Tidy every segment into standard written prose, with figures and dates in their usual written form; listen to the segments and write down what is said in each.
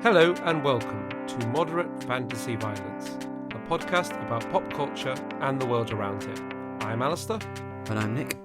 Hello and welcome to Moderate Fantasy Violence, a podcast about pop culture and the world around it. I'm Alistair. And I'm Nick.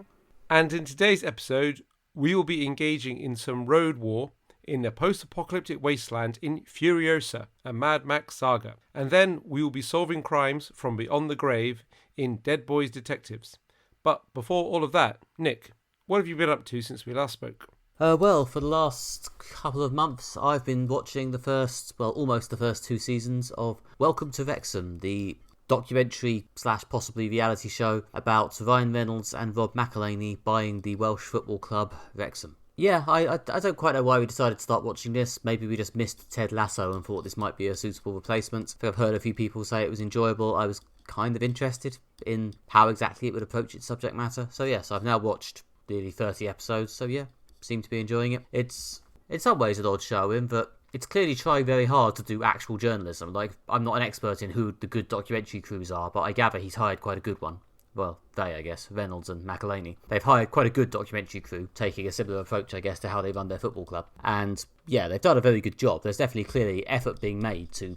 And in today's episode, we will be engaging in some road war in a post-apocalyptic wasteland in Furiosa, a Mad Max saga. And then we will be solving crimes from beyond the grave in Dead Boys Detectives. But before all of that, Nick, what have you been up to since we last spoke? Well, for the last couple of months, I've been watching almost the first two seasons of Welcome to Wrexham, the documentary / possibly reality show about Ryan Reynolds and Rob McElhenney buying the Welsh football club Wrexham. Yeah, I don't quite know why we decided to start watching this. Maybe we just missed Ted Lasso and thought this might be a suitable replacement. I've heard a few people say it was enjoyable. I was kind of interested in how exactly it would approach its subject matter. So yes, I've now watched nearly 30 episodes, so yeah, seem to be enjoying it. It's in some ways an odd show in that it's clearly trying very hard to do actual journalism. Like, I'm not an expert in who the good documentary crews are, but I gather he's hired quite a good one. Well, I guess, Reynolds and McElhenney. They've hired quite a good documentary crew, taking a similar approach, I guess, to how they run their football club. And yeah, they've done a very good job. There's definitely clearly effort being made to,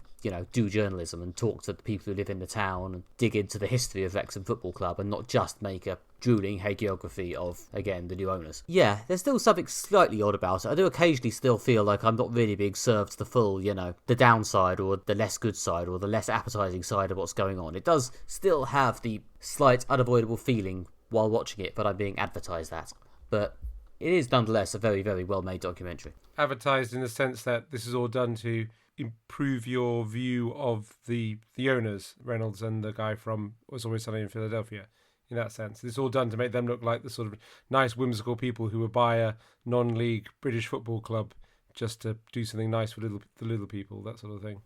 do journalism and talk to the people who live in the town and dig into the history of Wrexham Football Club and not just make a drooling hagiography of, again, the new owners. Yeah, there's still something slightly odd about it. I do occasionally still feel like I'm not really being served the full, the downside or the less good side or the less appetizing side of what's going on. It does still have the slight unavoidable feeling while watching it, but I'm being advertised that. But it is nonetheless a very, very well-made documentary. Advertised in the sense that this is all done to improve your view of the owners, Reynolds and the guy from Was Always Sunny in Philadelphia. In that sense, it's all done to make them look like the sort of nice, whimsical people who would buy a non-league British football club just to do something nice for the little people, that sort of thing.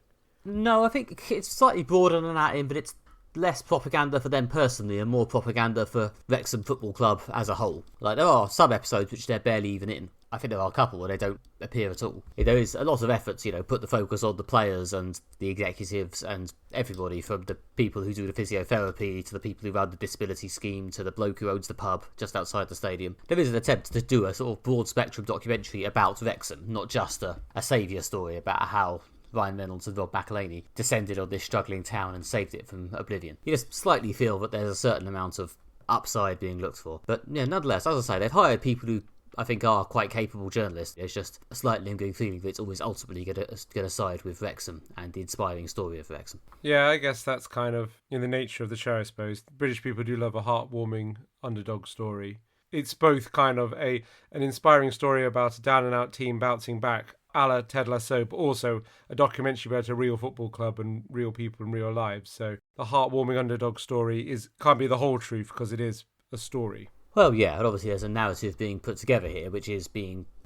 No, I think it's slightly broader than that, but it's less propaganda for them personally and more propaganda for Wrexham Football Club as a whole. Like, there are some episodes which they're barely even in. I think there are a couple where they don't appear at all. There is a lot of effort to, put the focus on the players and the executives and everybody, from the people who do the physiotherapy to the people who run the disability scheme to the bloke who owns the pub just outside the stadium. There is an attempt to do a sort of broad spectrum documentary about Wrexham, not just a saviour story about how Ryan Reynolds and Rob McElhenney descended on this struggling town and saved it from oblivion. You just slightly feel that there's a certain amount of upside being looked for. But yeah, nonetheless, as I say, they've hired people who I think are quite capable journalists. There's just a slight lingering feeling that it's always ultimately going to side with Wrexham and the inspiring story of Wrexham. Yeah, I guess that's kind of in the nature of the show, I suppose. British people do love a heartwarming underdog story. It's both kind of an inspiring story about a down-and-out team bouncing back, a la Ted Lasso, but also a documentary about a real football club and real people in real lives. So the heartwarming underdog story can't be the whole truth because it is a story. Well, yeah, and obviously there's a narrative being put together here, which is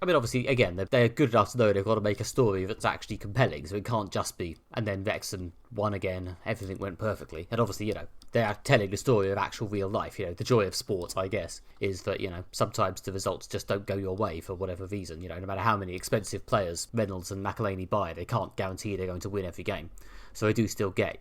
obviously, again, they're good enough to know they've got to make a story that's actually compelling, so it can't just be, and then Wrexham won again, everything went perfectly. And obviously, they are telling the story of actual real life. The joy of sport, I guess, is that, sometimes the results just don't go your way for whatever reason. No matter how many expensive players Reynolds and McElhenney buy, they can't guarantee they're going to win every game. So they do still get,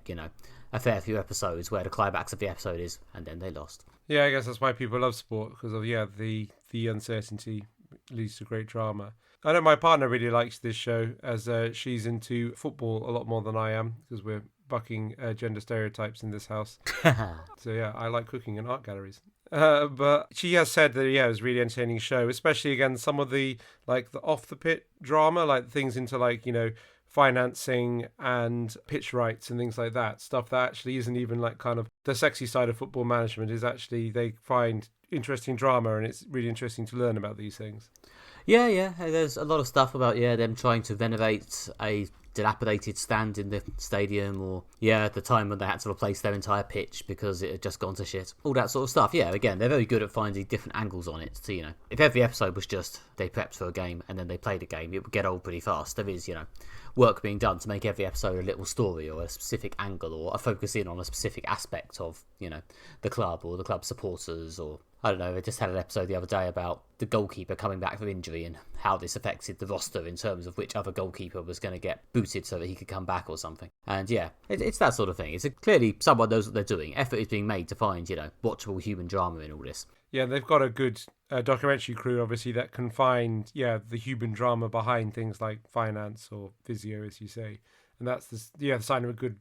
a fair few episodes where the climax of the episode is, and then they lost. Yeah, I guess that's why people love sport, because of, the uncertainty leads to great drama. I know my partner really likes this show, as she's into football a lot more than I am, because we're bucking gender stereotypes in this house. So yeah, I like cooking and art galleries. But she has said that, it was a really entertaining show, especially, again, some of the off-the-pit drama, like things into, financing and pitch rights and things like that. Stuff that actually isn't even kind of the sexy side of football management, is actually they find interesting drama, and it's really interesting to learn about these things. Yeah. There's a lot of stuff about, them trying to renovate a dilapidated stand in the stadium, or, at the time when they had to replace their entire pitch because it had just gone to shit. All that sort of stuff. Yeah, again, they're very good at finding different angles on it. So, if every episode was just they prepped for a game and then they played a game, it would get old pretty fast. There is, work being done to make every episode a little story or a specific angle or a focus in on a specific aspect of, the club or the club supporters, or I don't know, I just had an episode the other day about the goalkeeper coming back from injury and how this affected the roster in terms of which other goalkeeper was going to get booted so that he could come back or something. And yeah, it's that sort of thing. Clearly someone knows what they're doing. Effort is being made to find, watchable human drama in all this. Yeah, they've got a good documentary crew, obviously, that can find, the human drama behind things like finance or physio, as you say. And that's the sign of a good,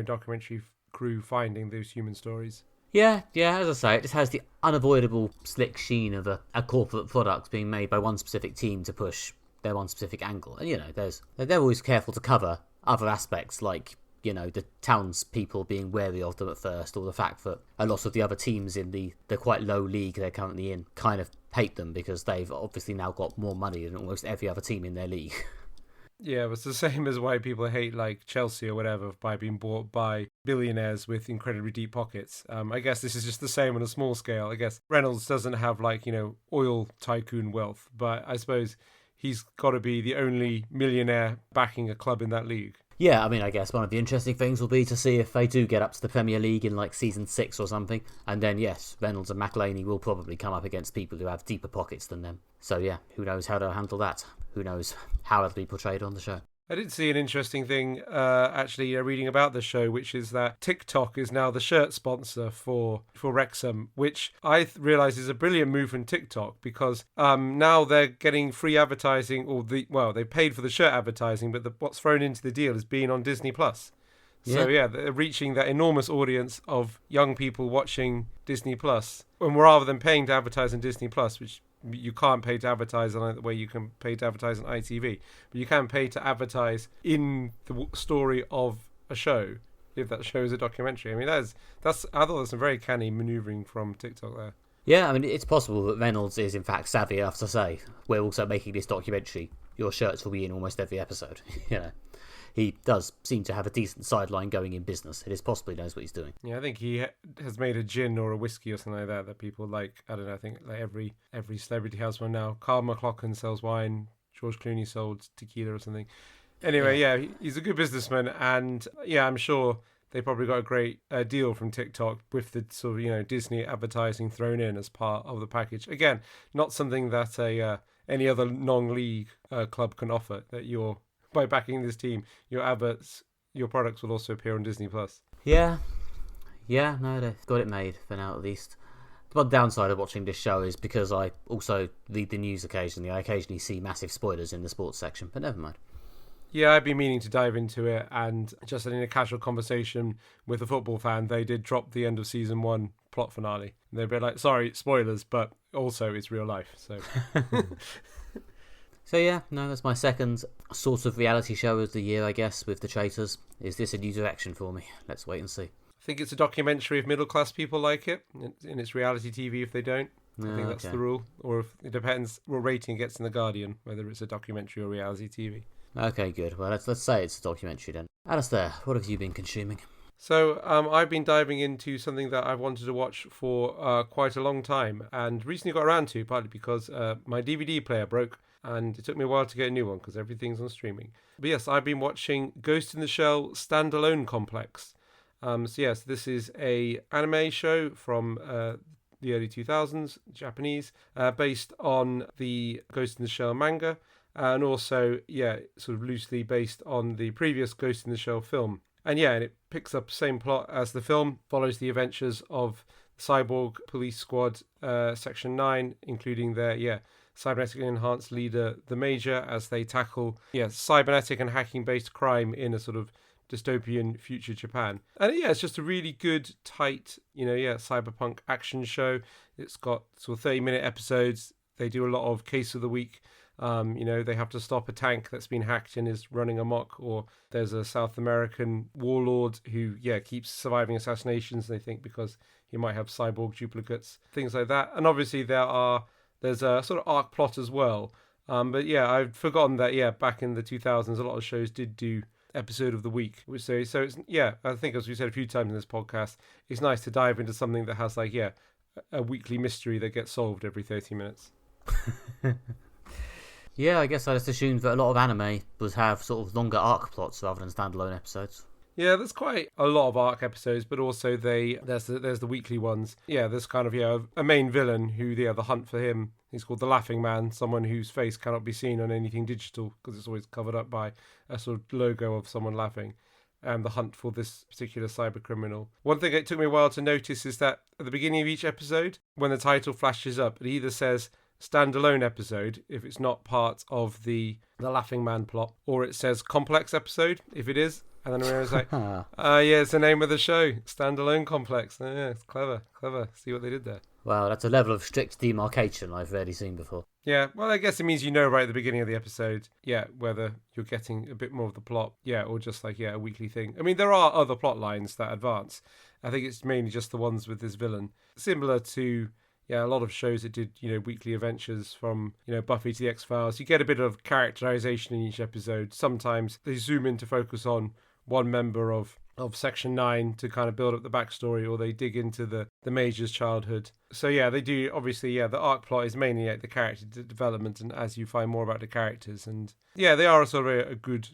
documentary crew finding those human stories. Yeah, as I say, it just has the unavoidable slick sheen of a corporate product being made by one specific team to push their one specific angle. And, they're always careful to cover other aspects like, the townspeople being wary of them at first, or the fact that a lot of the other teams in the quite low league they're currently in kind of hate them because they've obviously now got more money than almost every other team in their league. Yeah, it's the same as why people hate like Chelsea or whatever by being bought by billionaires with incredibly deep pockets. I guess this is just the same on a small scale. I guess Reynolds doesn't have like, oil tycoon wealth, but I suppose he's got to be the only millionaire backing a club in that league. Yeah, I mean, I guess one of the interesting things will be to see if they do get up to the Premier League in like season 6 or something. And then, yes, Reynolds and McElhaney will probably come up against people who have deeper pockets than them. So yeah, who knows how they'll handle that? Who knows how it'll be portrayed on the show? I did see an interesting thing, actually, reading about the show, which is that TikTok is now the shirt sponsor for Wrexham, which I realise is a brilliant move from TikTok because now they're getting free advertising, they paid for the shirt advertising, but what's thrown into the deal is being on Disney Plus. So they're reaching that enormous audience of young people watching Disney Plus, and rather than paying to advertise on Disney Plus, which you can't pay to advertise on it the way you can pay to advertise on ITV, but you can pay to advertise in the story of a show if that show is a documentary. I mean, I thought that's some very canny manoeuvring from TikTok there. Yeah, I mean, it's possible that Reynolds is in fact savvy enough to say, we're also making this documentary. Your shirts will be in almost every episode. He does seem to have a decent sideline going in business. It is possible he knows what he's doing. Yeah, I think he has made a gin or a whiskey or something like that people like. I don't know, I think like every celebrity has one now. Carl McLachlan sells wine. George Clooney sold tequila or something. Anyway, he's a good businessman. And yeah, I'm sure they probably got a great deal from TikTok with the sort of, Disney advertising thrown in as part of the package. Again, not something that any other non-league club can offer, that by backing this team, your products will also appear on Disney Plus. Yeah, no, they've got it made for now at least. The one downside of watching this show is because I also read the news occasionally. I occasionally see massive spoilers in the sports section, but never mind. Yeah, I've been meaning to dive into it, and just in a casual conversation with a football fan, they did drop the end of season 1 plot finale. And they'd be like, sorry, spoilers, but also it's real life, so... So yeah, no, that's my second sort of reality show of the year, I guess, with The Traitors. Is this a new direction for me? Let's wait and see. I think it's a documentary if middle-class people like it, and it's reality TV if they don't. I think that's the rule. Or if it depends what rating it gets in The Guardian, whether it's a documentary or reality TV. Okay, good. Well, let's say it's a documentary then. Alistair, what have you been consuming? So I've been diving into something that I've wanted to watch for quite a long time, and recently got around to, partly because my DVD player broke, and it took me a while to get a new one because everything's on streaming. But yes, I've been watching Ghost in the Shell Standalone Complex. So this is a anime show from the early 2000s, Japanese, based on the Ghost in the Shell manga, and also, sort of loosely based on the previous Ghost in the Shell film. And it picks up the same plot as the film, follows the adventures of Cyborg Police Squad Section 9, including their, cybernetically enhanced leader, the Major, as they tackle, cybernetic and hacking-based crime in a sort of dystopian future Japan. And it's just a really good, tight, cyberpunk action show. It's got sort of 30-minute episodes. They do a lot of case of the week. They have to stop a tank that's been hacked and is running amok, or there's a South American warlord who, keeps surviving assassinations, they think, because he might have cyborg duplicates, things like that. And obviously there's a sort of arc plot as well. But I've forgotten that, back in the 2000s, a lot of shows did do episode of the week. So it's, I think, as we said a few times in this podcast, it's nice to dive into something that has a weekly mystery that gets solved every 30 minutes. Yeah, I guess I just assumed that a lot of anime would have sort of longer arc plots rather than standalone episodes. Yeah, there's quite a lot of arc episodes, but also there's the weekly ones. Yeah, there's kind of a main villain who the hunt for him. He's called the Laughing Man, someone whose face cannot be seen on anything digital because it's always covered up by a sort of logo of someone laughing. and the hunt for this particular cyber criminal. One thing it took me a while to notice is that at the beginning of each episode, when the title flashes up, it either says standalone episode if it's not part of the Laughing Man plot, or it says complex episode if it is. And then I was like, yeah, it's the name of the show, Standalone Complex. Yeah, it's clever. See what they did there. Wow, that's a level of strict demarcation I've rarely seen before. Yeah, well, I guess it means you know right at the beginning of the episode, whether you're getting a bit more of the plot, or just like, a weekly thing. I mean, there are other plot lines that advance. I think it's mainly just the ones with this villain. Similar to, a lot of shows that did, weekly adventures from, Buffy to the X-Files. You get a bit of characterization in each episode. Sometimes they zoom in to focus on one member of Section 9 to kind of build up the backstory, or they dig into the Major's childhood. So they do, obviously, the arc plot is mainly the character development, and as you find more about the characters, and they are sort of a good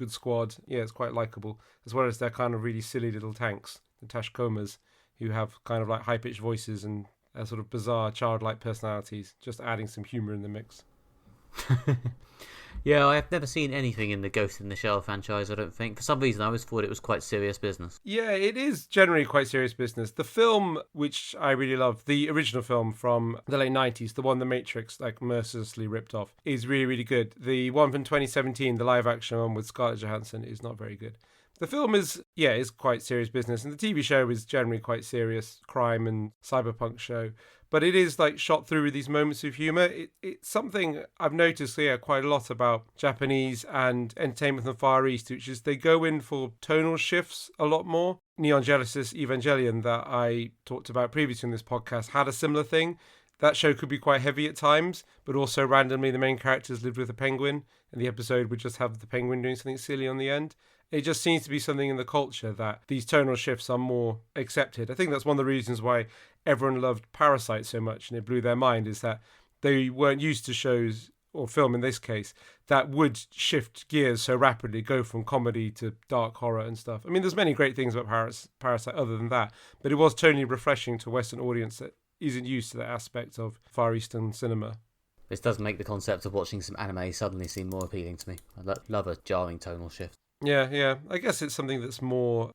squad. It's quite likable, as well as their kind of really silly little tanks, the Tashkomas, who have kind of like high-pitched voices and sort of bizarre childlike personalities, just adding some humour in the mix. Yeah, I have never seen anything in the Ghost in the Shell franchise, I don't think. For some reason, I always thought it was quite serious business. Yeah, it is generally quite serious business. The film, which I really love, the original film from the late 90s, the one The Matrix, like, mercilessly ripped off, is really, really good. The one from 2017, the live-action one with Scarlett Johansson, is not very good. The film is quite serious business, and the TV show is generally quite serious crime and cyberpunk show. But it is like shot through with these moments of humour. It's something I've noticed quite a lot about Japanese and entertainment from the Far East, which is they go in for tonal shifts a lot more. Neon Genesis Evangelion, that I talked about previously in this podcast, had a similar thing. That show could be quite heavy at times, but also randomly the main characters lived with a penguin, and the episode would just have the penguin doing something silly on the end. It just seems to be something in the culture that these tonal shifts are more accepted. I think that's one of the reasons why everyone loved Parasite so much, and it blew their mind, is that they weren't used to shows, or film in this case, that would shift gears so rapidly, go from comedy to dark horror and stuff. I mean, there's many great things about Parasite other than that, but it was totally refreshing to a Western audience that isn't used to that aspect of Far Eastern cinema. This does make the concept of watching some anime suddenly seem more appealing to me. I love a jarring tonal shift. Yeah. I guess it's something that's more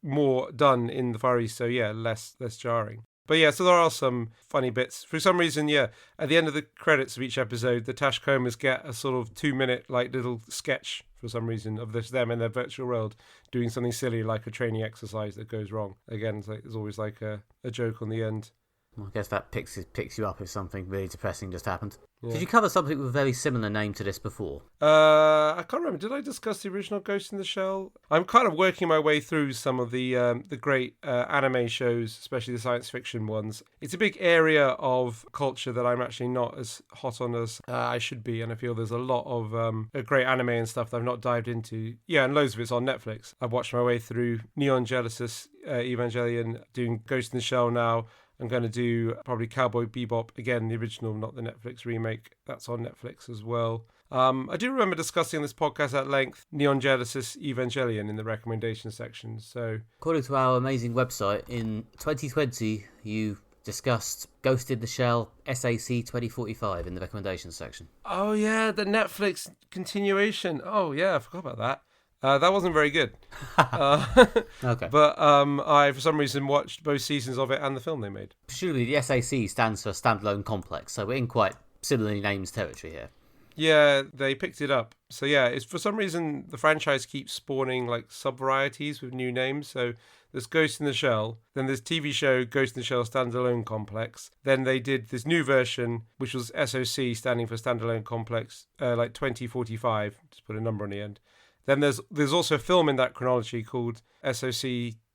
done in the Far East, so less jarring. But so there are some funny bits. For some reason, at the end of the credits of each episode, the Tashkomas get a sort of 2-minute like little sketch for some reason of them in their virtual world doing something silly like a training exercise that goes wrong. Again, there's always like a joke on the end. I guess that picks you up if something really depressing just happened. Yeah. Did you cover something with a very similar name to this before? I can't remember. Did I discuss the original Ghost in the Shell? I'm kind of working my way through some of the great anime shows, especially the science fiction ones. It's a big area of culture that I'm actually not as hot on as I should be, and I feel there's a lot of great anime and stuff that I've not dived into. Yeah, and loads of it's on Netflix. I've watched my way through Neon Genesis Evangelion, doing Ghost in the Shell now. I'm going to do probably Cowboy Bebop, again, the original, not the Netflix remake. That's on Netflix as well. I do remember discussing this podcast at length, Neon Genesis Evangelion, in the recommendation section. So, according to our amazing website, in 2020, you discussed Ghost in the Shell SAC 2045 in the recommendations section. Oh, yeah, the Netflix continuation. Oh, yeah, I forgot about that. That wasn't very good. Okay. But I, for some reason, watched both seasons of it and the film they made. Presumably the SAC stands for Standalone Complex, so we're in quite similarly named territory here. Yeah, they picked it up. So it's for some reason the franchise keeps spawning like sub-varieties with new names. So there's Ghost in the Shell, then there's TV show Ghost in the Shell Standalone Complex. Then they did this new version, which was SOC, standing for Standalone Complex, like 2045, just put a number on the end. Then there's also a film in that chronology called SOC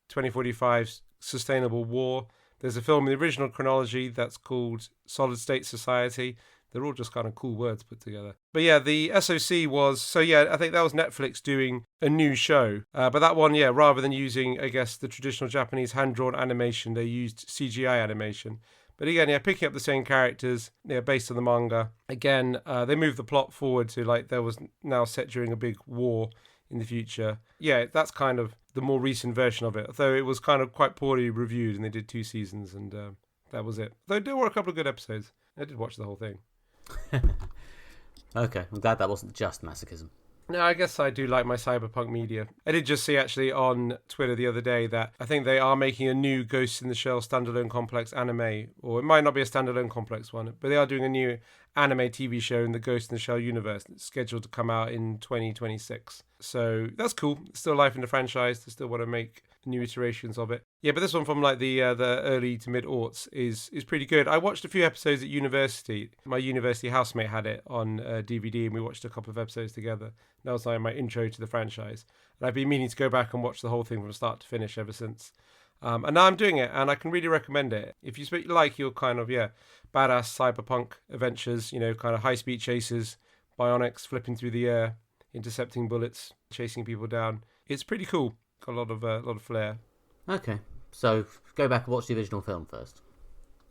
2045 Sustainable War. There's a film in the original chronology that's called Solid State Society. They're all just kind of cool words put together. But the SOC was, I think that was Netflix doing a new show. But that one, rather than using, I guess, the traditional Japanese hand-drawn animation, they used CGI animation. But again, picking up the same characters, based on the manga. Again, they moved the plot forward to like there was now set during a big war in the future. That's kind of the more recent version of it. Though it was kind of quite poorly reviewed, and they did 2 seasons, and that was it. Though there were a couple of good episodes. I did watch the whole thing. Okay, I'm glad that wasn't just masochism. No, I guess I do like my cyberpunk media. I did just see actually on Twitter the other day that I think they are making a new Ghost in the Shell standalone complex anime, or it might not be a standalone complex one, but they are doing a new anime TV show in the Ghost in the Shell universe. It's scheduled to come out in 2026. So that's cool. It's still life in the franchise. They still want to make new iterations of it. Yeah, but this one from like the early to mid aughts is pretty good. I watched a few episodes at university. My university housemate had it on DVD, and we watched a couple of episodes together. That was like my intro to the franchise, and I've been meaning to go back and watch the whole thing from start to finish ever since. And now I'm doing it, and I can really recommend it. If you like your kind of badass cyberpunk adventures, kind of high speed chases, bionics flipping through the air, intercepting bullets, chasing people down. It's pretty cool. Got a lot of flair. Okay, so go back and watch the original film first.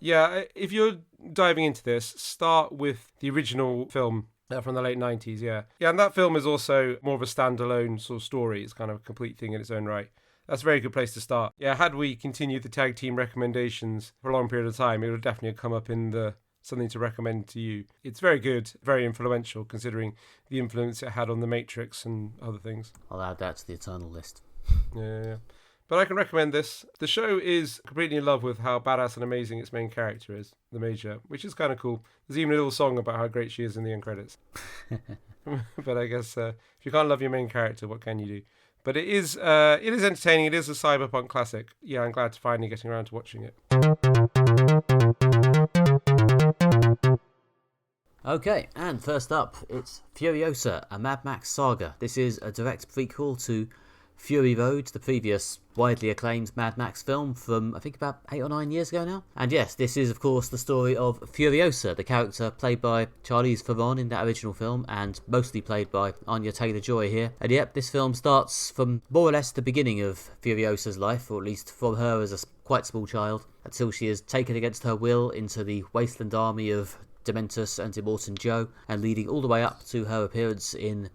Yeah, if you're diving into this, start with the original film from the late 90s, yeah. Yeah, and that film is also more of a standalone sort of story. It's kind of a complete thing in its own right. That's a very good place to start. Yeah, had we continued the tag team recommendations for a long period of time, it would have definitely come up in the something to recommend to you. It's very good, very influential, considering the influence it had on The Matrix and other things. I'll add that to the eternal list. Yeah. But I can recommend this. The show is completely in love with how badass and amazing its main character is, the Major, which is kind of cool. There's even a little song about how great she is in the end credits. But I guess if you can't love your main character, what can you do? But it is entertaining. It is a cyberpunk classic. Yeah, I'm glad to finally getting around to watching it. Okay, and first up, it's Furiosa, a Mad Max saga. This is a direct prequel to Fury Road, the previous widely acclaimed Mad Max film from, I think, about 8 or 9 years ago now. And yes, this is, of course, the story of Furiosa, the character played by Charlize Theron in that original film, and mostly played by Anya Taylor-Joy here. And yep, this film starts from more or less the beginning of Furiosa's life, or at least from her as a quite small child, until she is taken against her will into the wasteland army of Dementus and Immortan Joe, and leading all the way up to her appearance in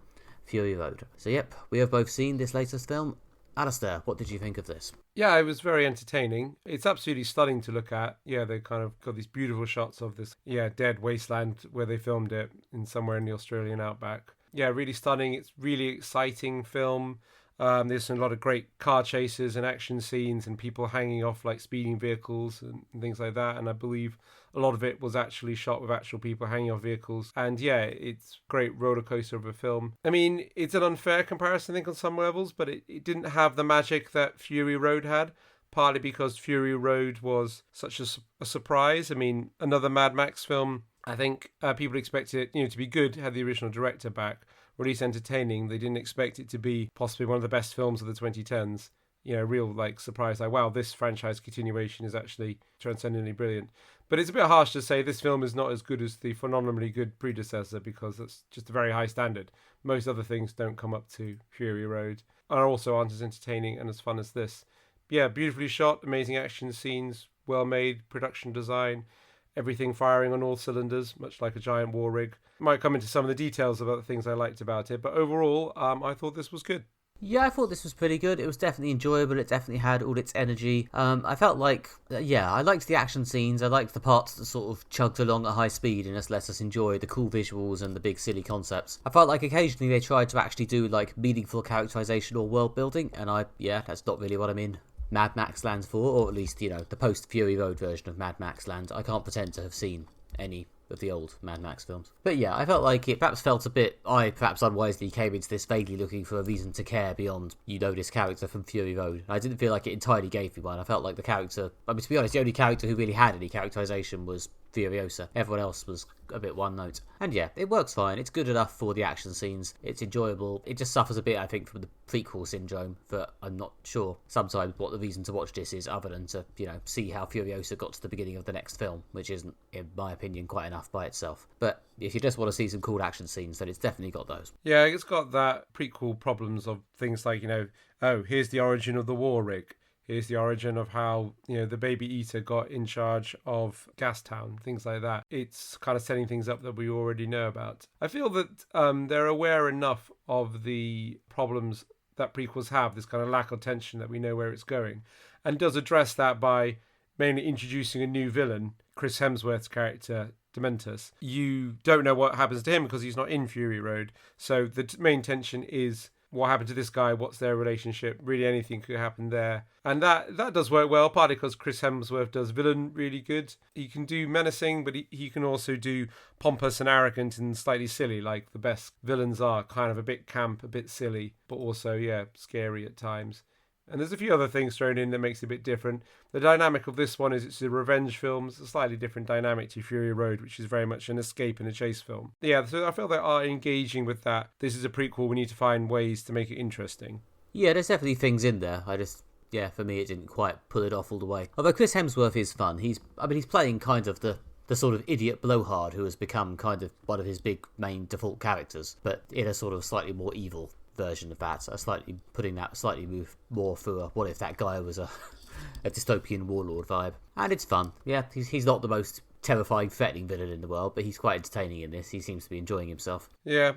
Fury Road. So yep, we have both seen this latest film. Alistair, what did you think of this? Yeah, it was very entertaining. It's absolutely stunning to look at. Yeah, they kind of got these beautiful shots of this, dead wasteland where they filmed it in somewhere in the Australian outback. Yeah, really stunning. It's really exciting film. There's a lot of great car chases and action scenes and people hanging off like speeding vehicles and things like that. And I believe a lot of it was actually shot with actual people hanging off vehicles. And yeah, it's a great roller coaster of a film. I mean, it's an unfair comparison, I think, on some levels, but it didn't have the magic that Fury Road had. Partly because Fury Road was such a surprise. I mean, another Mad Max film, I think people expected it to be good, had the original director back, or at least entertaining. They didn't expect it to be possibly one of the best films of the 2010s. Real surprise, like, wow, this franchise continuation is actually transcendently brilliant. But it's a bit harsh to say this film is not as good as the phenomenally good predecessor, because that's just a very high standard. Most other things don't come up to Fury Road, and also aren't as entertaining and as fun as this. Yeah, beautifully shot, amazing action scenes, well made production design, everything firing on all cylinders, much like a giant war rig. Might come into some of the details about the things I liked about it, but overall, I thought this was good. Yeah, I thought this was pretty good. It was definitely enjoyable. It definitely had all its energy. I felt like, I liked the action scenes. I liked the parts that sort of chugged along at high speed and just let us enjoy the cool visuals and the big silly concepts. I felt like occasionally they tried to actually do meaningful characterization or world building, and that's not really what I'm in Mad Max Land for, or at least, the post-Fury Road version of Mad Max Land. I can't pretend to have seen any of the old Mad Max films. But yeah, I felt like it perhaps felt a bit... I perhaps unwisely came into this vaguely looking for a reason to care beyond, this character from Fury Road. I didn't feel like it entirely gave me one. I felt like the character... to be honest, the only character who really had any characterization was Furiosa. Everyone else was a bit one note. And yeah, it works fine. It's good enough for the action scenes. It's enjoyable. It just suffers a bit, I think, from the prequel syndrome, but I'm not sure sometimes what the reason to watch this is, other than to, see how Furiosa got to the beginning of the next film, which isn't, in my opinion, quite enough by itself. But if you just want to see some cool action scenes, then it's definitely got those. Yeah, it's got that prequel problems of things like, here's the origin of the war rig. Here's the origin of how, the Baby Eater got in charge of Gastown, things like that. It's kind of setting things up that we already know about. I feel that they're aware enough of the problems that prequels have, this kind of lack of tension that we know where it's going, and does address that by mainly introducing a new villain, Chris Hemsworth's character, Dementus, you don't know what happens to him because he's not in Fury Road. So the main tension is what happened to this guy, what's their relationship, really anything could happen there. And that does work well, partly because Chris Hemsworth does villain really good. He can do menacing, but he can also do pompous and arrogant and slightly silly, like the best villains are, kind of a bit camp, a bit silly, but also, yeah, scary at times. And there's a few other things thrown in that makes it a bit different. The dynamic of this one is it's a revenge film. It's a slightly different dynamic to Fury Road, which is very much an escape and a chase film. Yeah, so I feel they are engaging with that. This is a prequel. We need to find ways to make it interesting. Yeah, there's definitely things in there. For me, it didn't quite pull it off all the way. Although Chris Hemsworth is fun. He's playing kind of the sort of idiot blowhard who has become kind of one of his big main default characters, but in a sort of slightly more evil version of that, putting that slightly more through a what if that guy was a dystopian warlord vibe. And it's fun. Yeah, he's not the most terrifying, threatening villain in the world, but he's quite entertaining in this. He seems to be enjoying himself. Yeah.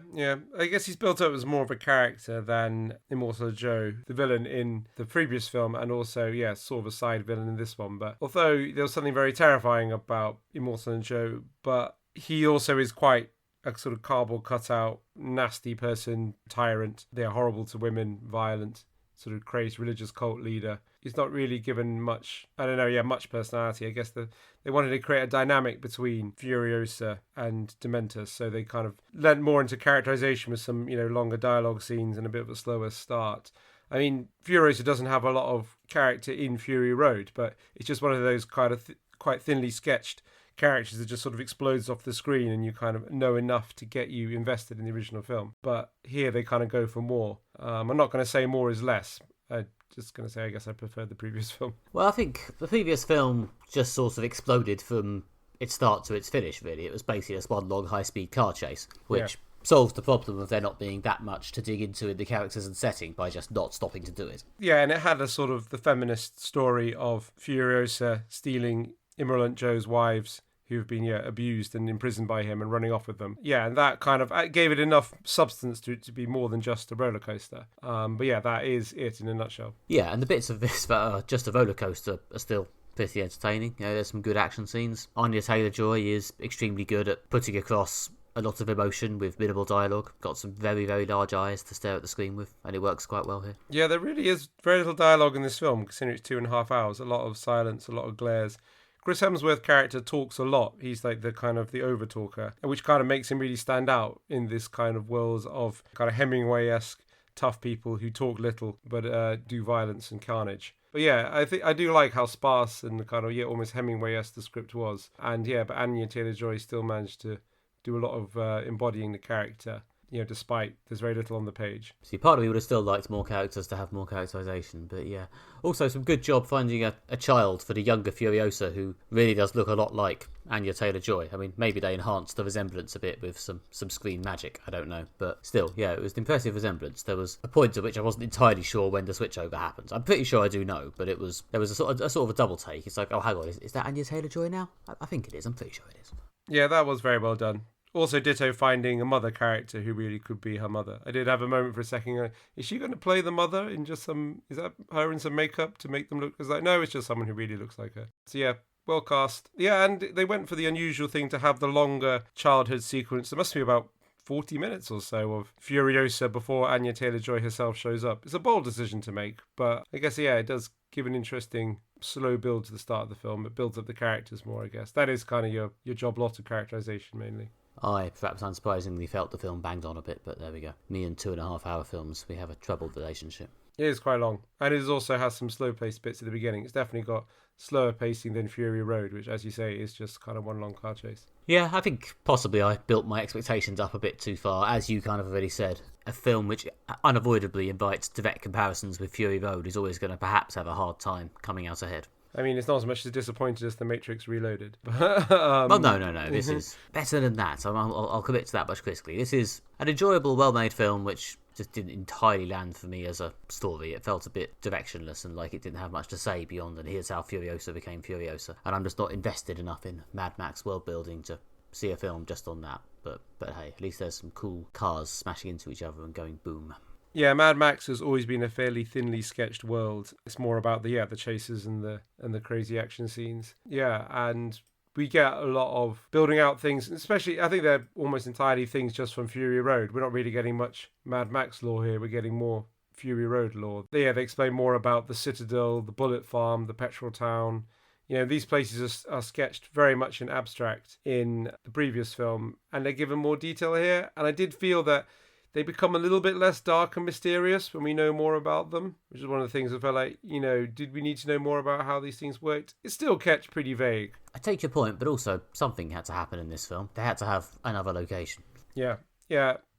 I guess he's built up as more of a character than Immortal Joe, the villain in the previous film, and also, yeah, sort of a side villain in this one. But although there was something very terrifying about Immortal Joe, but he also is quite a sort of cardboard cutout, nasty person, tyrant. They're horrible to women, violent, sort of crazed religious cult leader. He's not really given much, much personality. I guess they wanted to create a dynamic between Furiosa and Dementus, so they kind of lent more into characterization with some, longer dialogue scenes and a bit of a slower start. I mean, Furiosa doesn't have a lot of character in Fury Road, but it's just one of those kind of quite thinly sketched characters that just sort of explodes off the screen and you kind of know enough to get you invested in the original film. But here they kind of go for more. I'm not going to say more is less. I'm just going to say I guess I preferred the previous film. Well, I think the previous film just sort of exploded from its start to its finish, really. It was basically just one long high-speed car chase, which solves the problem of there not being that much to dig into in the characters and setting by just not stopping to do it. Yeah, and it had a sort of the feminist story of Furiosa stealing Immortal Joe's wives who've been abused and imprisoned by him and running off with them. Yeah, and that kind of gave it enough substance to be more than just a roller coaster. But yeah, that is it in a nutshell. Yeah, and the bits of this that are just a roller coaster are still pretty entertaining. There's some good action scenes. Anya Taylor-Joy is extremely good at putting across a lot of emotion with minimal dialogue. Got some very, very large eyes to stare at the screen with, and it works quite well here. Yeah, there really is very little dialogue in this film, considering it's 2.5 hours. A lot of silence, a lot of glares. Chris Hemsworth's character talks a lot. He's like the kind of the over-talker, which kind of makes him really stand out in this kind of world of kind of Hemingway-esque tough people who talk little but do violence and carnage. But yeah, I do like how sparse and kind of almost Hemingway-esque the script was. And yeah, but Anya Taylor-Joy still managed to do a lot of embodying the character, despite there's very little on the page. See, part of me would have still liked more characters to have more characterization, but yeah. Also, some good job finding a child for the younger Furiosa who really does look a lot like Anya Taylor-Joy. I mean, maybe they enhanced the resemblance a bit with some screen magic, I don't know. But still, yeah, it was an impressive resemblance. There was a point at which I wasn't entirely sure when the switchover happened. I'm pretty sure I do know, but there was a sort of a double take. It's like, oh, hang on, is that Anya Taylor-Joy now? I think it is. I'm pretty sure it is. Yeah, that was very well done. Also, ditto finding a mother character who really could be her mother. I did have a moment for a second. Is she going to play the mother in just some... Is that her in some makeup to make them look... It's like, no, it's just someone who really looks like her. So yeah, well cast. Yeah, and they went for the unusual thing to have the longer childhood sequence. There must be about 40 minutes or so of Furiosa before Anya Taylor-Joy herself shows up. It's a bold decision to make, but I guess, yeah, it does give an interesting slow build to the start of the film. It builds up the characters more, I guess. That is kind of your job lot of characterization, mainly. I, perhaps unsurprisingly, felt the film banged on a bit, but there we go. Me and 2.5 hour films, we have a troubled relationship. It is quite long. And it also has some slow-paced bits at the beginning. It's definitely got slower pacing than Fury Road, which, as you say, is just kind of one long car chase. Yeah, I think possibly I built my expectations up a bit too far. As you kind of already said, a film which unavoidably invites direct comparisons with Fury Road is always going to perhaps have a hard time coming out ahead. I mean, it's not as much as disappointed as The Matrix Reloaded. Well, no. This is better than that. I'll commit to that much quickly. This is an enjoyable, well-made film which just didn't entirely land for me as a story. It felt a bit directionless and like it didn't have much to say beyond and here's how Furiosa became Furiosa. And I'm just not invested enough in Mad Max world building to see a film just on that. But hey, at least there's some cool cars smashing into each other and going boom. Yeah, Mad Max has always been a fairly thinly sketched world. It's more about the chases and the crazy action scenes. Yeah, and we get a lot of building out things, especially I think they're almost entirely things just from Fury Road. We're not really getting much Mad Max lore here. We're getting more Fury Road lore. They explain more about the Citadel, the Bullet Farm, the Petrol Town. These places are sketched very much in abstract in the previous film, and they're given more detail here. And I did feel that they become a little bit less dark and mysterious when we know more about them, which is one of the things I felt like, did we need to know more about how these things worked? It's still kept pretty vague. I take your point, but also something had to happen in this film. They had to have another location. Yeah.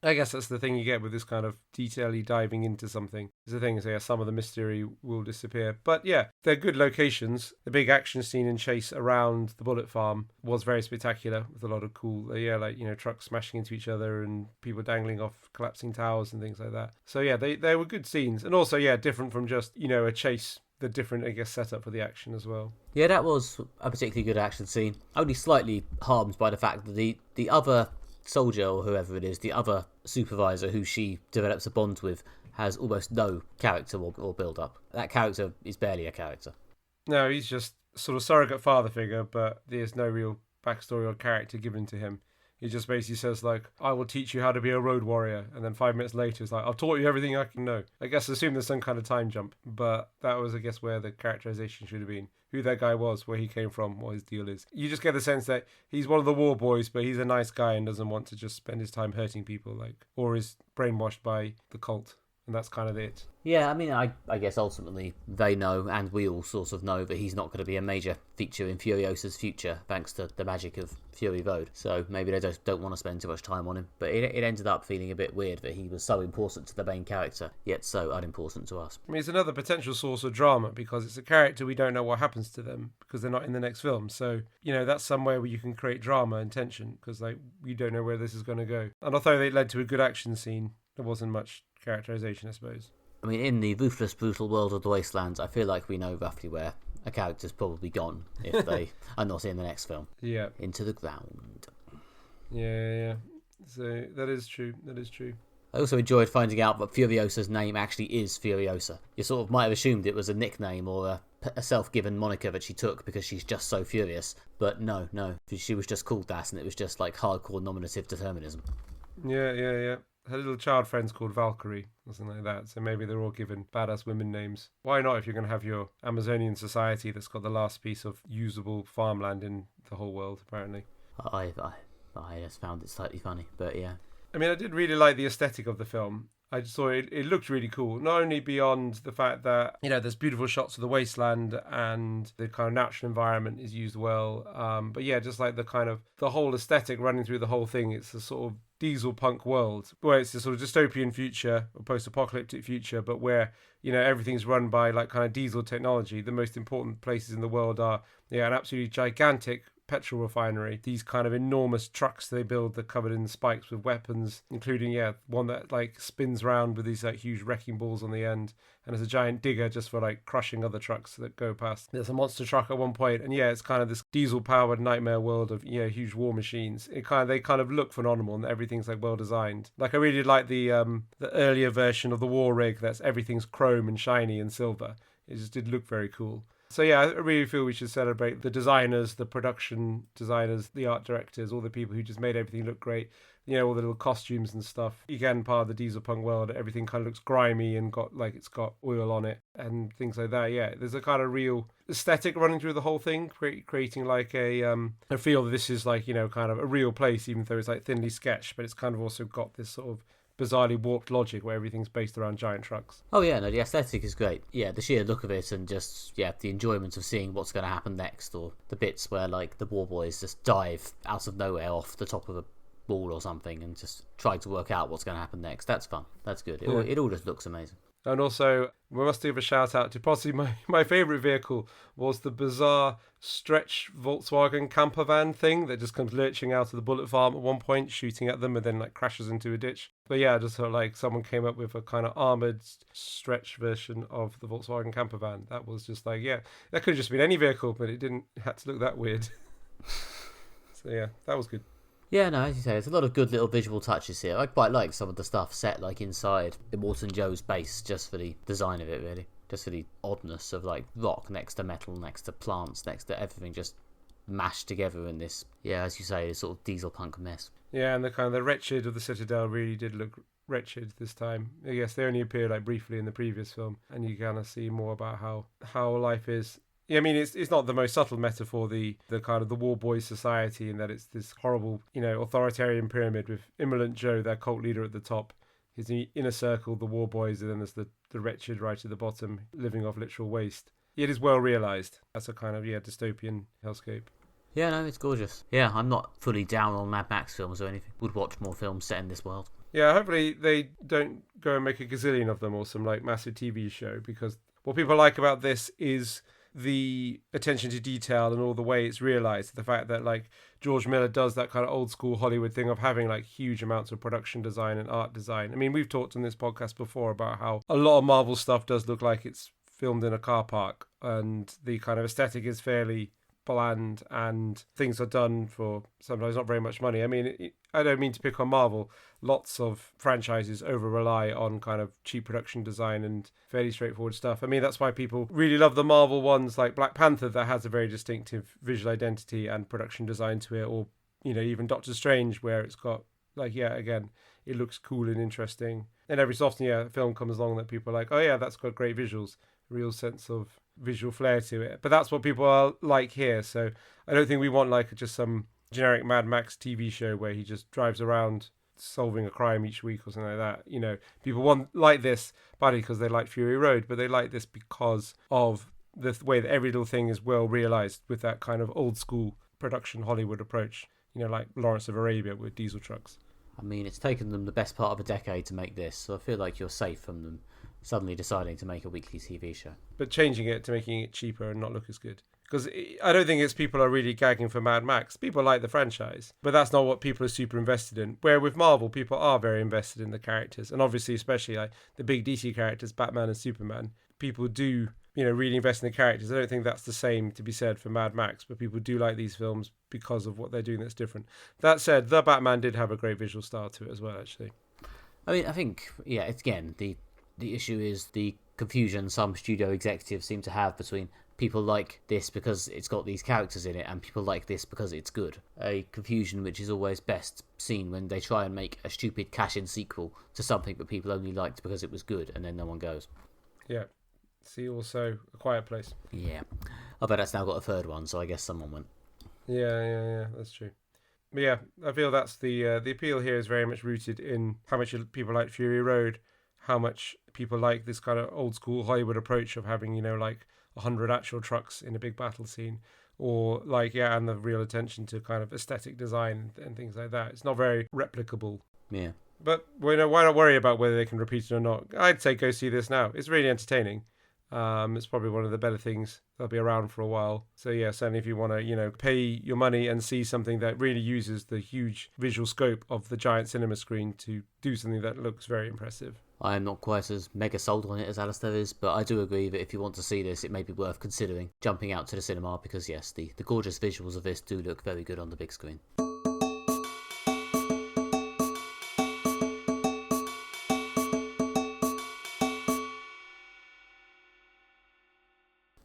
I guess that's the thing you get with this kind of detail-y diving into something. The thing is, some of the mystery will disappear. But yeah, they're good locations. The big action scene and chase around the Bullet Farm was very spectacular with a lot of cool, trucks smashing into each other and people dangling off collapsing towers and things like that. So yeah, they were good scenes. And also, different from just, a chase. The different, setup for the action as well. Yeah, that was a particularly good action scene. Only slightly harmed by the fact that the other soldier, or whoever it is, the other supervisor who she develops a bond with, has almost no character or build-up. That character is barely a character. No, he's just sort of surrogate father figure, but there's no real backstory or character given to him. He just basically says, I will teach you how to be a road warrior. And then 5 minutes later, it's I've taught you everything I can know. I guess assume there's some kind of time jump. But that was, I guess, where the characterization should have been. Who that guy was, where he came from, what his deal is. You just get the sense that he's one of the war boys, but he's a nice guy and doesn't want to just spend his time hurting people, or is brainwashed by the cult. And that's kind of it. Yeah, I mean, I guess ultimately they know, and we all sort of know, that he's not going to be a major feature in Furiosa's future, thanks to the magic of Fury Road. So maybe they just don't want to spend too much time on him. But it ended up feeling a bit weird that he was so important to the main character, yet so unimportant to us. I mean, it's another potential source of drama, because it's a character we don't know what happens to them, because they're not in the next film. So, that's somewhere where you can create drama and tension, because, we don't know where this is going to go. And although they led to a good action scene, there wasn't much characterization, I suppose. I mean, in the ruthless, brutal world of the Wastelands, I feel like we know roughly where a character's probably gone if they are not in the next film. Yeah. Into the ground. Yeah. So that is true. I also enjoyed finding out that Furiosa's name actually is Furiosa. You sort of might have assumed it was a nickname or a self-given moniker that she took because she's just so furious. But no. She was just called that, and it was just hardcore nominative determinism. Yeah. Her little child friend's called Valkyrie or something like that. So maybe they're all given badass women names. Why not if you're going to have your Amazonian society that's got the last piece of usable farmland in the whole world, apparently. I just found it slightly funny, but yeah. I mean, I did really like the aesthetic of the film. I just thought it looked really cool. Not only beyond the fact that, there's beautiful shots of the wasteland and the kind of natural environment is used well. But yeah, just the whole aesthetic running through the whole thing. It's a sort of diesel punk world where it's a sort of dystopian future or post-apocalyptic future, but where, everything's run by kind of diesel technology. The most important places in the world are, an absolutely gigantic petrol refinery, these kind of enormous trucks they build that are covered in spikes with weapons, including one that spins around with these huge wrecking balls on the end, and there's a giant digger just for crushing other trucks that go past. There's a monster truck at one point, and it's kind of this diesel powered nightmare world of huge war machines. They kind of look phenomenal, and everything's well designed. I really like the earlier version of the war rig that's everything's chrome and shiny and silver. It just did look very cool. So yeah, I really feel we should celebrate the designers, the production designers, the art directors, all the people who just made everything look great. All the little costumes and stuff. Again, part of the diesel punk world, everything kind of looks grimy and it's got oil on it and things like that. Yeah, there's a kind of real aesthetic running through the whole thing, creating a feel that this is kind of a real place, even though it's thinly sketched, but it's kind of also got this sort of bizarrely warped logic where everything's based around giant trucks. Oh yeah, no, the aesthetic is great. Yeah, the sheer look of it and just, the enjoyment of seeing what's going to happen next, or the bits where the war boys just dive out of nowhere off the top of a wall or something and just try to work out what's going to happen next. That's fun. That's good. It all just looks amazing. And also, we must give a shout out to possibly my favourite vehicle was the bizarre stretch Volkswagen camper van thing that just comes lurching out of the bullet farm at one point, shooting at them and then crashes into a ditch. But yeah, I just thought someone came up with a kind of armoured stretch version of the Volkswagen camper van. That was just that could have just been any vehicle, but it had to look that weird. So yeah, that was good. Yeah, no, as you say, there's a lot of good little visual touches here. I quite like some of the stuff set inside Immortan Joe's base, just for the design of it, really. Just for the oddness of rock next to metal, next to plants, next to everything, just mashed together in this, yeah, as you say, this sort of diesel punk mess. Yeah, and the kind of the wretched of the Citadel really did look wretched this time. I guess they only appeared like briefly in the previous film, and you kind of see more about how life is. Yeah, I mean, it's not the most subtle metaphor, the kind of the war boys society, in that it's this horrible, authoritarian pyramid with Immolent Joe, their cult leader, at the top, his inner circle, the war boys, and then there's the wretched right at the bottom, living off literal waste. It is well realised. That's a kind of, dystopian hellscape. Yeah, no, it's gorgeous. Yeah, I'm not fully down on Mad Max films or anything. Would watch more films set in this world. Yeah, hopefully they don't go and make a gazillion of them or some like massive TV show, because what people like about this is the attention to detail and all the way it's realised. The fact that like George Miller does that kind of old school Hollywood thing of having like huge amounts of production design and art design. I mean, we've talked on this podcast before about how a lot of Marvel stuff does look like it's filmed in a car park, and the kind of aesthetic is fairly bland and things are done for sometimes not very much money. I mean, I don't mean to pick on Marvel. Lots of franchises over rely on kind of cheap production design and fairly straightforward stuff. I mean, that's why people really love the Marvel ones like Black Panther, that has a very distinctive visual identity and production design to it, or even Doctor Strange, where it's got like, again, it looks cool and interesting. And every so often, a film comes along that people are like, oh yeah, that's got great visuals, real sense of visual flair to it. But that's what people are like here. So I don't think we want like just some generic Mad Max TV show where he just drives around solving a crime each week or something like that. People want like this partly because they like Fury Road, but they like this because of the way that every little thing is well realized with that kind of old school production Hollywood approach, like Lawrence of Arabia with diesel trucks. I mean, it's taken them the best part of a decade to make this, so I feel like you're safe from them suddenly deciding to make a weekly TV show. But changing it to making it cheaper and not look as good. Because I don't think it's people are really gagging for Mad Max. People like the franchise, but that's not what people are super invested in. Where with Marvel, people are very invested in the characters. And obviously, especially like the big DC characters, Batman and Superman, people do, really invest in the characters. I don't think that's the same to be said for Mad Max, but people do like these films because of what they're doing that's different. That said, the Batman did have a great visual style to it as well, actually. I mean, I think, it's again, the issue is the confusion some studio executives seem to have between people like this because it's got these characters in it and people like this because it's good. A confusion which is always best seen when they try and make a stupid cash-in sequel to something that people only liked because it was good, and then no one goes. Yeah. See also A Quiet Place. Yeah. I bet that's now got a third one, so I guess someone went. Yeah, that's true. But yeah, I feel that's the appeal here is very much rooted in how much people like Fury Road, how much people like this kind of old school Hollywood approach of having, like 100 actual trucks in a big battle scene, or like, and the real attention to kind of aesthetic design and things like that. It's not very replicable. Yeah. But why not worry about whether they can repeat it or not? I'd say go see this now. It's really entertaining. It's probably one of the better things that'll be around for a while. So yeah, certainly if you want to, pay your money and see something that really uses the huge visual scope of the giant cinema screen to do something that looks very impressive. I am not quite as mega sold on it as Alistair is, but I do agree that if you want to see this, it may be worth considering jumping out to the cinema because yes, the gorgeous visuals of this do look very good on the big screen.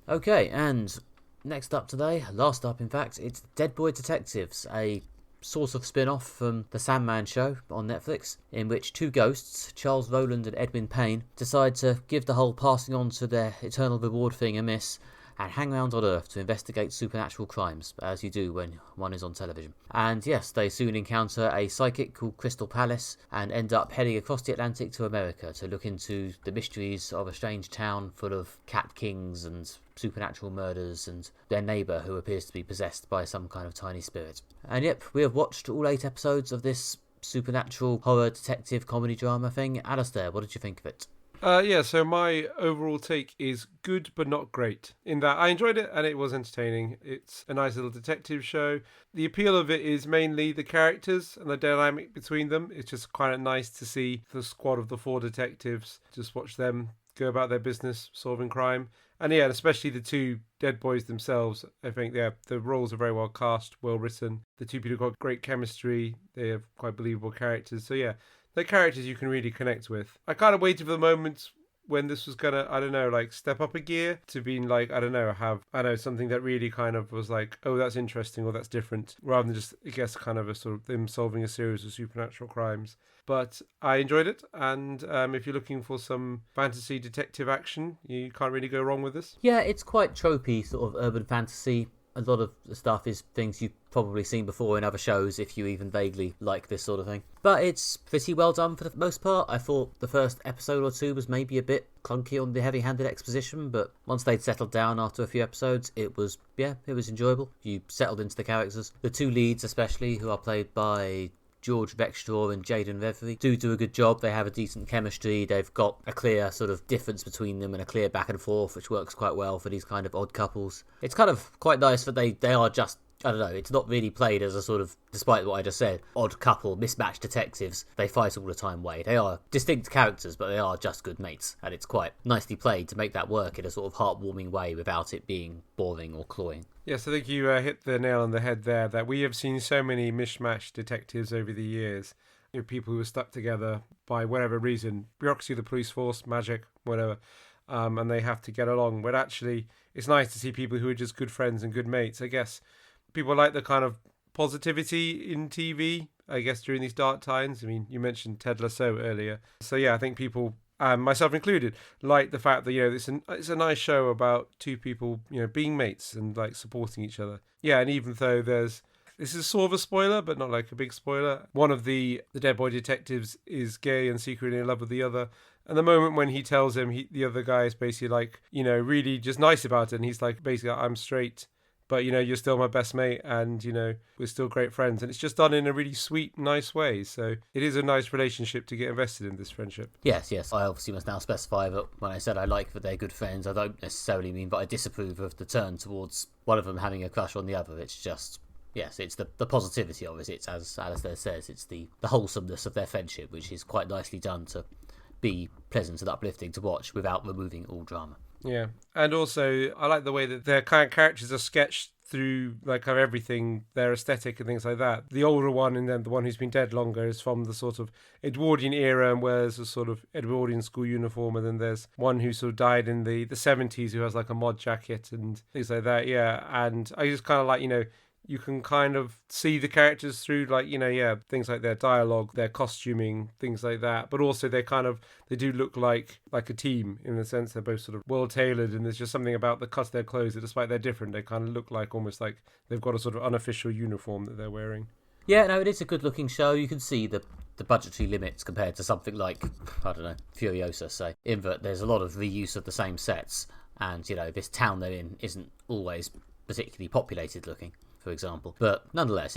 Okay, and next up today, last up in fact, it's Dead Boy Detectives, a sort of spin-off from the Sandman show on Netflix, in which two ghosts, Charles Rowland and Edwin Payne, decide to give the whole passing on to their eternal reward thing a miss and hang around on Earth to investigate supernatural crimes, as you do when one is on television. And yes, they soon encounter a psychic called Crystal Palace and end up heading across the Atlantic to America to look into the mysteries of a strange town full of cat kings and supernatural murders and their neighbour who appears to be possessed by some kind of tiny spirit. And yep, we have watched all 8 episodes of this supernatural horror detective comedy drama thing. Alistair, what did you think of it? So my overall take is good but not great, in that I enjoyed it and it was entertaining. It's a nice little detective show. The appeal of it is mainly the characters and the dynamic between them. It's just kind of nice to see the squad of the 4 detectives, just watch them go about their business solving crime. And yeah, especially the 2 dead boys themselves. I think the roles are very well cast, well written. The 2 people have got great chemistry. They have quite believable characters. So yeah, they're characters you can really connect with. I kind of waited for the moment when this was gonna, I don't know, like step up a gear to being like, I don't know, have, I don't know, something that really kind of was like, oh, that's interesting or that's different, rather than just, I guess, kind of a sort of them solving a series of supernatural crimes. But I enjoyed it, and if you're looking for some fantasy detective action, you can't really go wrong with this. Yeah, it's quite tropey, sort of urban fantasy. A lot of the stuff is things you've probably seen before in other shows if you even vaguely like this sort of thing. But it's pretty well done for the most part. I thought the first episode or two was maybe a bit clunky on the heavy-handed exposition, but once they'd settled down after a few episodes, it was enjoyable. You settled into the characters. The two leads especially, who are played by George Vextraw and Jaden Reverie, do a good job. They have a decent chemistry. They've got a clear sort of difference between them and a clear back and forth, which works quite well for these kind of odd couples. It's kind of quite nice that they are just, I don't know, it's not really played as a sort of, despite what I just said, odd couple, mismatched detectives. They fight all the time way. They are distinct characters, but they are just good mates, and it's quite nicely played to make that work in a sort of heartwarming way without it being boring or cloying. Yes, I think you hit the nail on the head there, that we have seen so many mishmashed detectives over the years. You know, people who are stuck together by whatever reason, bureaucracy, the police force, magic, whatever, and they have to get along. But actually, it's nice to see people who are just good friends and good mates. I guess people like the kind of positivity in TV, I guess, during these dark times. I mean, you mentioned Ted Lasso earlier. So yeah, I think people, myself included, like the fact that, you know, it's a nice show about two people, you know, being mates and like supporting each other. Yeah, and even though this is sort of a spoiler, but not like a big spoiler, one of the dead boy detectives is gay and secretly in love with the other. And the moment when he tells him, the other guy is basically like, you know, really just nice about it. And he's like, basically, I'm straight, but, you know, you're still my best mate, and, you know, we're still great friends. And it's just done in a really sweet, nice way. So it is a nice relationship to get invested in, this friendship. Yes. I obviously must now specify that when I said I like that they're good friends, I don't necessarily mean that I disapprove of the turn towards one of them having a crush on the other. It's just, yes, it's the positivity of it. It's, as Alistair says, it's the wholesomeness of their friendship, which is quite nicely done to be pleasant and uplifting to watch without removing all drama. Yeah, and also I like the way that their kind of characters are sketched through like kind of everything, their aesthetic and things like that. The older one, and then the one who's been dead longer, is from the sort of Edwardian era and wears a sort of Edwardian school uniform, and then there's one who sort of died in the 70s who has like a mod jacket and things like that. Yeah, and I just kind of like, you know, you can kind of see the characters through, like, you know, yeah, things like their dialogue, their costuming, things like that. But also they do look like a team, in the sense they're both sort of well tailored, and there's just something about the cut of their clothes that, despite they're different, they kind of look like almost like they've got a sort of unofficial uniform that they're wearing. Yeah, no, it is a good looking show. You can see the budgetary limits compared to something like, I don't know, Furiosa, say, in that there's a lot of reuse of the same sets, and, you know, this town they're in isn't always particularly populated looking, for example. But nonetheless,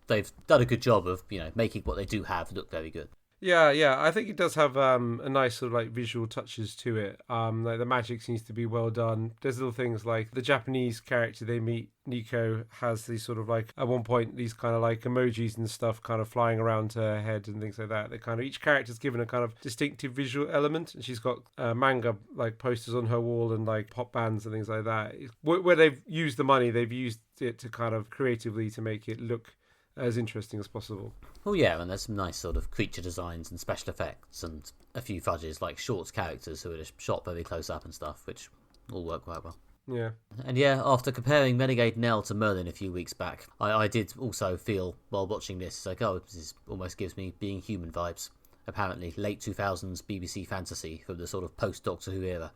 they've done a good job of, you know, making what they do have look very good. Yeah, I think it does have a nice sort of like visual touches to it. Like the magic seems to be well done. There's little things like the Japanese character they meet, Nico, has these sort of like, at one point, these kind of like emojis and stuff kind of flying around her head and things like that. They kind of, each character's given a kind of distinctive visual element, and she's got manga like posters on her wall and like pop bands and things like that. Where they've used the money, they've used it to kind of creatively to make it look as interesting as possible. Oh yeah, and there's some nice sort of creature designs and special effects, and a few fudges like Short's characters who are just shot very close up and stuff, which all work quite well. Yeah. And yeah, after comparing Renegade Nell to Merlin a few weeks back, I did also feel, while watching this, it's like, oh, this almost gives me Being Human vibes. Apparently, late 2000s BBC fantasy from the sort of post-Doctor Who era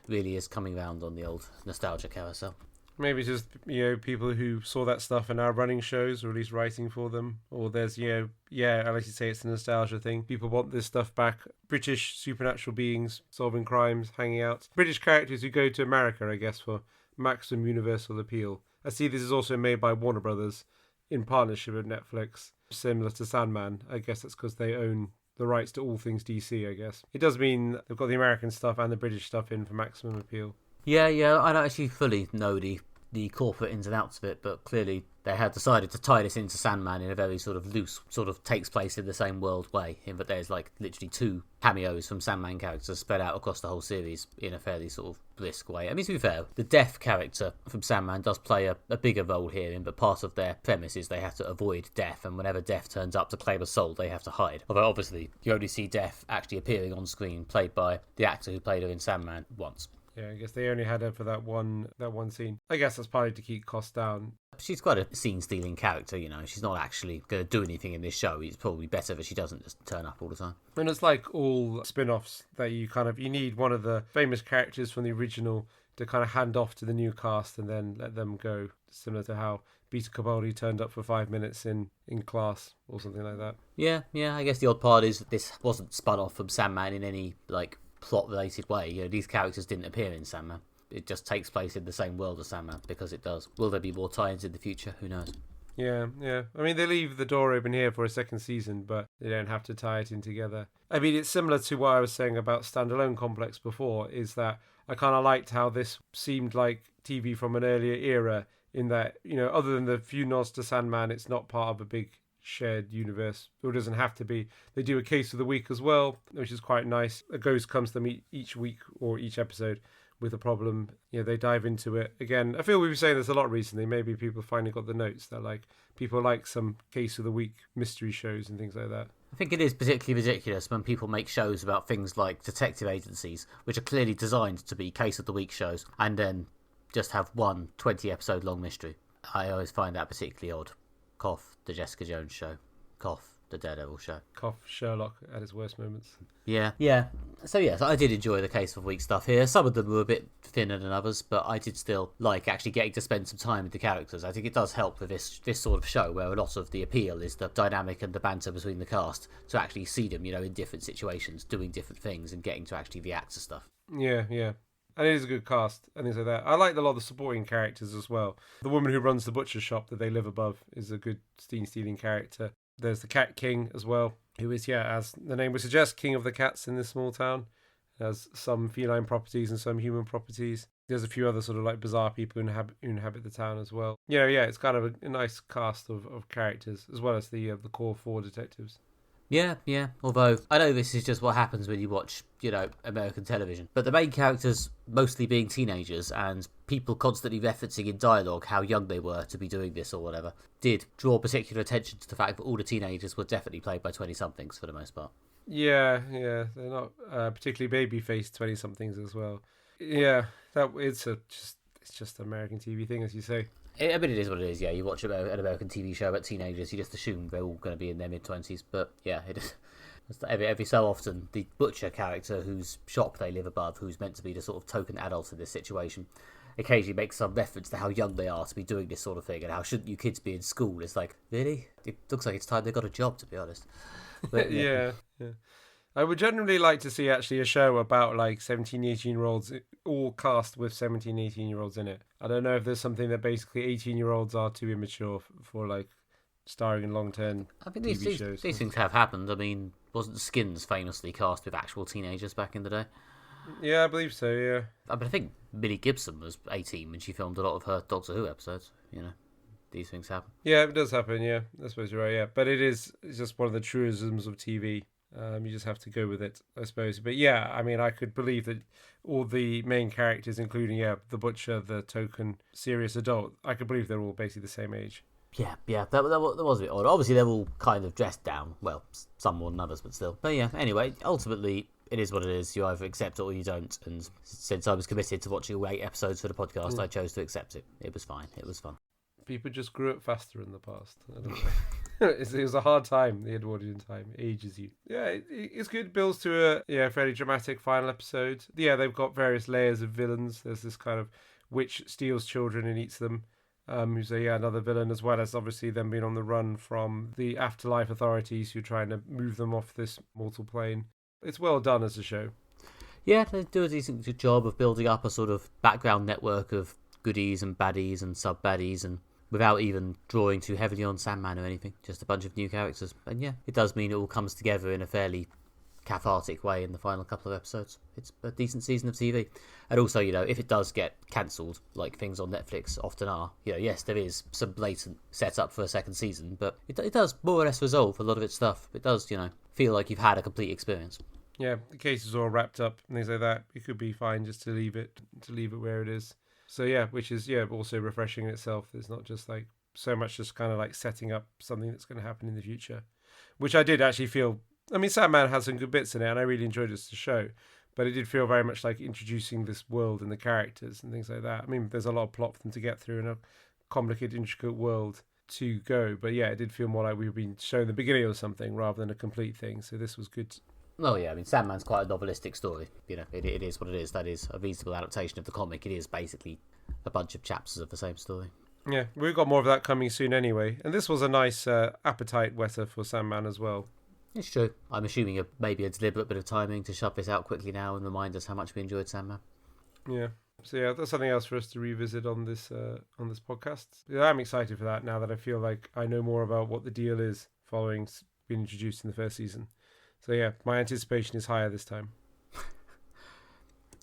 really is coming round on the old nostalgia carousel. Maybe it's just, you know, people who saw that stuff and are running shows, or at least writing for them. Or there's, you know, yeah, I like to say it's a nostalgia thing. People want this stuff back. British supernatural beings solving crimes, hanging out. British characters who go to America, I guess, for maximum universal appeal. I see this is also made by Warner Brothers in partnership with Netflix, similar to Sandman. I guess that's because they own the rights to all things DC, I guess. It does mean they've got the American stuff and the British stuff in for maximum appeal. Yeah, I don't actually fully know the the corporate ins and outs of it, but clearly they had decided to tie this into Sandman in a very sort of loose, sort of takes place in the same world way, in that there's like literally 2 cameos from Sandman characters spread out across the whole series in a fairly sort of brisk way. I mean, to be fair, the Death character from Sandman does play a bigger role here, but part of their premise is they have to avoid Death, and whenever Death turns up to claim a soul, they have to hide. Although obviously you only see Death actually appearing on screen, played by the actor who played her in Sandman once. Yeah, I guess they only had her for that one scene. I guess that's probably to keep costs down. She's quite a scene-stealing character, you know. She's not actually going to do anything in this show. It's probably better that she doesn't just turn up all the time. And it's like all spin-offs that you need one of the famous characters from the original to kind of hand off to the new cast and then let them go. Similar to how Peter Capaldi turned up for 5 minutes in Class or something like that. Yeah, I guess the odd part is that this wasn't spun off from Sandman in any, like, plot-related way. You know, these characters didn't appear in Sandman. It just takes place in the same world as Sandman because it does. Will there be more tie-ins in the future? Who knows? Yeah. I mean, they leave the door open here for a second season, but they don't have to tie it in together. I mean, it's similar to what I was saying about Standalone Complex before, is that I kind of liked how this seemed like TV from an earlier era, in that, you know, other than the few nods to Sandman, it's not part of a big shared universe, or it doesn't have to be. They do a case of the week as well, which is quite nice. A ghost comes to them each week or each episode with a problem. You know, they dive into it. Again, I feel we've been saying this a lot recently. Maybe people finally got the notes that, like, people like some case of the week mystery shows and things like that. I think it is particularly ridiculous when people make shows about things like detective agencies, which are clearly designed to be case of the week shows, and then just have one 20-episode long mystery. I always find that particularly odd. Cough, the Jessica Jones show. Cough, the Daredevil show. Cough, Sherlock at his worst moments. Yeah. So yes, I did enjoy the Case of Week stuff here. Some of them were a bit thinner than others, but I did still like actually getting to spend some time with the characters. I think it does help with this sort of show where a lot of the appeal is the dynamic and the banter between the cast, to actually see them, you know, in different situations, doing different things and getting to actually react to stuff. Yeah. And it is a good cast and things like that. I like a lot of the supporting characters as well. The woman who runs the butcher shop that they live above is a good scene-stealing character. There's the Cat King as well, who is, as the name would suggest, king of the cats in this small town. Has some feline properties and some human properties. There's a few other sort of like bizarre people who inhabit the town as well. Yeah, it's kind of a nice cast of characters, as well as the core 4 detectives. Yeah. Although, I know this is just what happens when you watch, you know, American television. But the main characters mostly being teenagers and people constantly referencing in dialogue how young they were to be doing this or whatever did draw particular attention to the fact that all the teenagers were definitely played by 20-somethings for the most part. Yeah. They're not particularly baby-faced 20-somethings as well. Yeah, it's just an American TV thing, as you say. I mean, it is what it is, yeah. You watch an American TV show about teenagers, you just assume they're all going to be in their mid-20s. But, yeah, it is. Every so often, the butcher character whose shop they live above, who's meant to be the sort of token adult in this situation, occasionally makes some reference to how young they are to be doing this sort of thing, and how shouldn't you kids be in school? It's like, really? It looks like it's time they got a job, to be honest. But, yeah. I would generally like to see actually a show about like 17, 18-year-olds, all cast with 17, 18-year-olds in it. I don't know if there's something that basically 18-year-olds are too immature for like starring in long-term TV shows. These things have happened. I mean, wasn't Skins famously cast with actual teenagers back in the day? Yeah, I believe so, yeah. I mean, I think Millie Gibson was 18 when she filmed a lot of her Doctor Who episodes, you know. These things happen. Yeah, it does happen, yeah. I suppose you're right, yeah. But it's just one of the truisms of TV. You just have to go with it, I suppose. But yeah, I mean, I could believe that all the main characters, including, the butcher, the token serious adult, I could believe they're all basically the same age. Yeah, that was a bit odd. Obviously, they're all kind of dressed down. Well, some more than others, but still. But yeah, anyway, ultimately, it is what it is. You either accept it or you don't. And since I was committed to watching all 8 episodes for the podcast, I chose to accept it. It was fine. It was fun. People just grew up faster in the past. I don't know. It was a hard time, the Edwardian time. It ages you. Yeah, it's good. It builds to a fairly dramatic final episode. Yeah, they've got various layers of villains. There's this kind of witch steals children and eats them. Who's another villain, as well as obviously them being on the run from the afterlife authorities who are trying to move them off this mortal plane. It's well done as a show. Yeah, they do a decent job of building up a sort of background network of goodies and baddies and sub-baddies, and without even drawing too heavily on Sandman or anything. Just a bunch of new characters. And yeah, it does mean it all comes together in a fairly cathartic way in the final couple of episodes. It's a decent season of TV. And also, if it does get cancelled, like things on Netflix often are, yes, there is some blatant setup for a second season, but it does more or less resolve a lot of its stuff. It does, feel like you've had a complete experience. Yeah, the case is all wrapped up and things like that. It could be fine just to leave it where it is. So yeah, which is also refreshing in itself. There's not just like so much just kind of like setting up something that's going to happen in the future, which I did actually feel. I mean, Sandman has some good bits in it, and I really enjoyed it as a show, but it did feel very much like introducing this world and the characters and things like that. I mean, there's a lot of plot for them to get through and a complicated, intricate world to go, but yeah, it did feel more like we were being shown the beginning of something rather than a complete thing. So this was good. Well, yeah, I mean, Sandman's quite a novelistic story. It is what it is. That is a reasonable adaptation of the comic. It is basically a bunch of chapters of the same story. Yeah, we've got more of that coming soon anyway. And this was a nice appetite whetter for Sandman as well. It's true. I'm assuming maybe a deliberate bit of timing to shove this out quickly now and remind us how much we enjoyed Sandman. Yeah. So yeah, that's something else for us to revisit on this podcast. Yeah, I'm excited for that now that I feel like I know more about what the deal is following being introduced in the first season. So yeah, my anticipation is higher this time.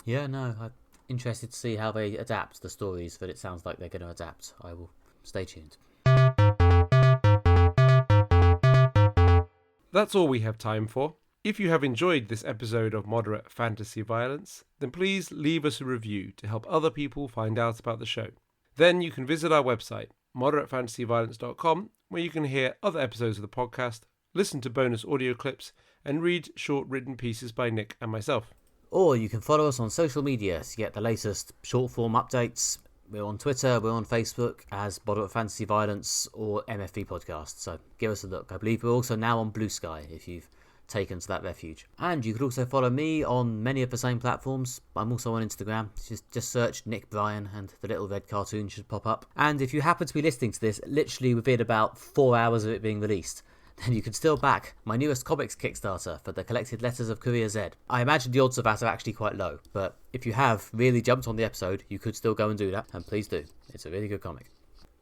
Yeah, no, I'm interested to see how they adapt the stories that it sounds like they're going to adapt. I will stay tuned. That's all we have time for. If you have enjoyed this episode of Moderate Fantasy Violence, then please leave us a review to help other people find out about the show. Then you can visit our website, moderatefantasyviolence.com, where you can hear other episodes of the podcast, listen to bonus audio clips, and read short written pieces by Nick and myself. Or you can follow us on social media to get the latest short form updates. We're on Twitter, we're on Facebook as Moderate Fantasy Violence or MFV Podcast, so give us a look. I believe we're also now on Blue Sky if you've taken to that refuge. And you could also follow me on many of the same platforms. I'm also on Instagram. Just search Nick Bryan and the little red cartoon should pop up. And if you happen to be listening to this literally within about 4 hours of it being released, then you can still back my newest comics Kickstarter for the collected letters of Courier Z. I imagine the odds of that are actually quite low, but if you have really jumped on the episode, you could still go and do that, and please do. It's a really good comic.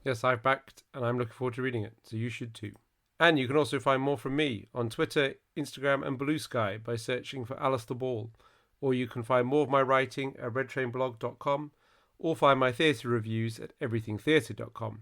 Yes, I've backed, and I'm looking forward to reading it, so you should too. And you can also find more from me on Twitter, Instagram, and Blue Sky by searching for Alistair Ball, or you can find more of my writing at redtrainblog.com, or find my theatre reviews at everythingtheatre.com.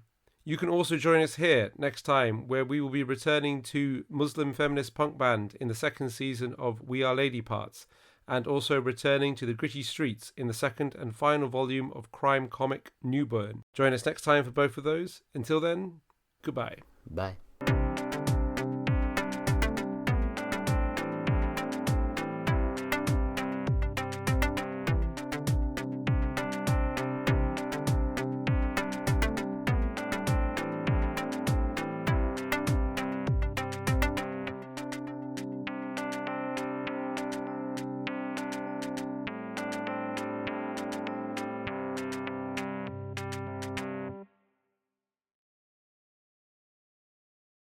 You can also join us here next time, where we will be returning to Muslim feminist punk band in the second season of We Are Lady Parts, and also returning to the gritty streets in the second and final volume of crime comic Newburn. Join us next time for both of those. Until then, goodbye. Bye.